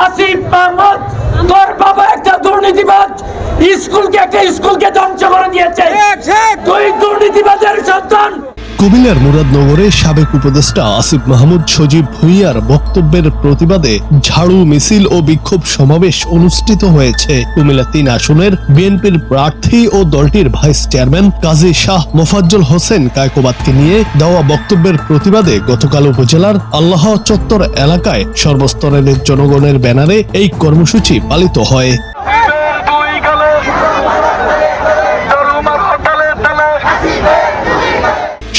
আসিফ মাহমুদ তোর বাবা একটা দুর্নীতিবাজ, স্কুলকে ধ্বংস করে দিয়েছে। তুই দুর্নীতিবাজের সন্তান। কুমিল্লার মুরাদনগরে সাবেক উপদেষ্টা আসিফ মাহমুদ সজীব ভুঁইয়ার বক্তব্যের প্রতিবাদে ঝাড়ু মিছিল ও বিক্ষোভ সমাবেশ অনুষ্ঠিত হয়েছে। কুমিল্লা ৩ আসনের বিএনপির প্রার্থী ও দলটির ভাইস চেয়ারম্যান কাজী শাহ মোফাজ্জল হোসেন কায়কোবাদকে নিয়ে দেওয়া বক্তব্যের প্রতিবাদে গতকাল উপজেলার আল্লাহ চত্বর এলাকায় সর্বস্তরের জনগণের ব্যানারে এই কর্মসূচি পালিত হয়।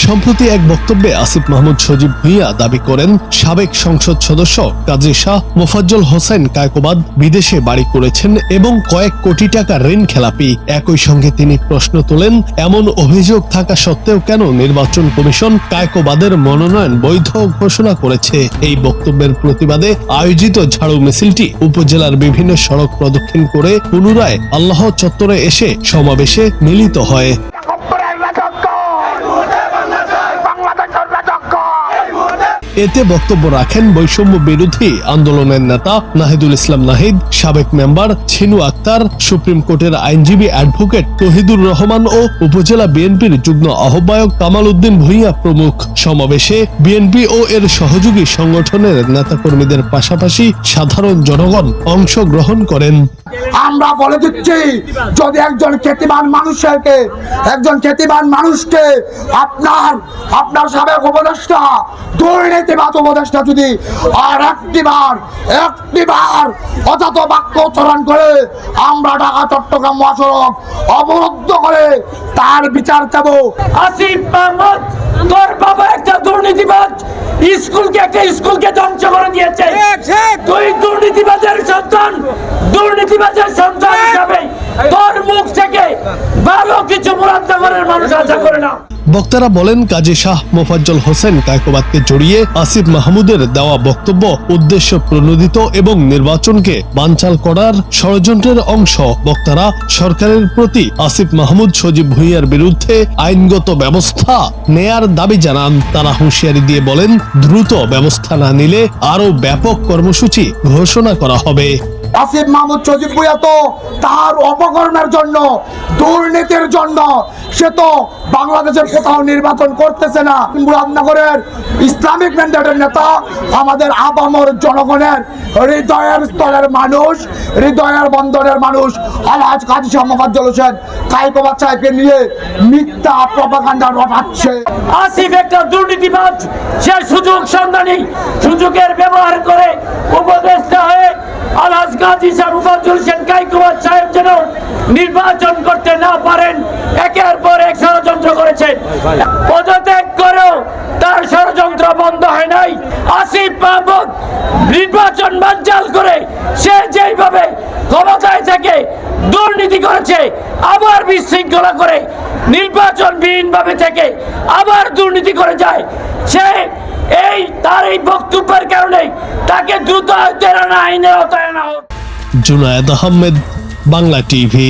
সম্প্রতি এক বক্তব্যে আসিফ মাহমুদ সজীব ভুঁইয়া দাবি করেন সাবেক সংসদ সদস্য কাজী শাহ মোফাজ্জল হোসেন কায়কোবাদ বিদেশে বাড়ি করেছেন এবং কয়েক কোটি টাকা ঋণ খেলাপি। একই সঙ্গে তিনি প্রশ্ন তোলেন, এমন অভিযোগ থাকা সত্ত্বেও কেন নির্বাচন কমিশন কায়কোবাদের মনোনয়ন বৈধ ঘোষণা করেছে। এই বক্তব্যের প্রতিবাদে আয়োজিত ঝাড়ু মিছিলটি উপজেলার বিভিন্ন সড়ক প্রদক্ষিণ করে পুনরায় আল্লাহ চত্বরে এসে সমাবেশে মিলিত হয়। এতে বক্তব্য রাখেন বৈষম্য বিরোধী আন্দোলনের নেতা নাহিদুল ইসলাম নাহিদ, সাবেক মেম্বার ছিনু আক্তার, সুপ্রিম কোর্টের আইনজীবী অ্যাডভোকেট তহিদুর রহমান ও উপজেলা বিএনপির যুগ্ম আহ্বায়ক কামাল উদ্দিন ভুঁইয়া প্রমুখ। সমাবেশে বিএনপি ও এর সহযোগী সংগঠনের নেতাকর্মীদের পাশাপাশি সাধারণ জনগণ অংশগ্রহণ করেন। আমরা বলে দিচ্ছি, যদি একজন খ্যাতিমান মানুষকে আপনার সাবেক উপদেষ্টা দুর্নীতিবাদ উপদেষ্টা যদি আর একটিবার অযথা বাক্য উচ্চারণ করে, আমরা ঢাকা চট্টগ্রাম মহাসড়ক অবরুদ্ধ করে তার বিচার চাব। আসিফ মাহমুদ তোর বাবা একটা দুর্নীতিবাজ, স্কুলকে ধ্বংস করে দিয়েছে। তুই দুর্নীতিবাজের সন্তান হিসাবে তোর মুখ থেকে ভালো কিছু মুরাদনগরের মানুষ আশা করে না। বক্তারা বলেন, কাজী শাহ মোফাজ্জল হোসেন কায়কোবাদকে জড়িয়ে আসিফ মাহমুদের দেওয়া বক্তব্য উদ্দেশ্য প্রণোদিত এবং নির্বাচনকে বানচাল করার ষড়যন্ত্রের অংশ। বক্তারা সরকারের প্রতি আসিফ মাহমুদ সজীব ভুঁইয়ার বিরুদ্ধে আইনগত ব্যবস্থা নেয়ার দাবি জানান। তারা হুঁশিয়ারি দিয়ে বলেন, দ্রুত ব্যবস্থা না নিলে আরো ব্যাপক কর্মসূচি ঘোষণা করা হবে। আসিফ মাহমুদ সজীব ভুঁইয়া তো তার অপকর্মের জন্য, দুর্নীতির জন্য সে তো বাংলাদেশের কোথাও নির্বাচন করতেছে না। মুরাদনগরের ইসলামিক ম্যান্ডেটের নেতা, আমাদের আপামর জনগণের হৃদয়ের স্তরের মানুষ, হৃদয়ের বন্দরের মানুষ আলহাজ কাজী শাহ মোফাজ্জল হোসেন কায়কোবাদ সাহেবকে নিয়ে মিথ্যা প্রপাগান্ডা রটাচ্ছে। আসিফ একটা দুর্নীতিবাজ, সে সুযোগ সন্ধানী, সুযোগের ব্যবহার করে উপদেষ্টা হয়ে আলহাজ কাজী শাহ মোফাজ্জল হোসেন কায়কোবাদ সাহেব যেন নির্বাচন করতে না পারেন একের পর এক ষড়যন্ত্র করেছেন। পদত্যাগ করেও তার ষড়যন্ত্র বন্ধ হয় নাই। আসিফ মাহমুদ নির্বাচন বানচাল করে সে যেইভাবে ক্ষমতায় থেকে দুর্নীতি করেছে, আবার বিশৃঙ্খলা করে নির্বাচনবিহীন ভাবে থেকে আবার দুর্নীতি করে যায়, সে তার এই বক্তব্যের কারণে তাকে দ্রুত আইনের আওতায় আনা হোক। জুনায়েদ আহমেদ, বাংলা টিভি।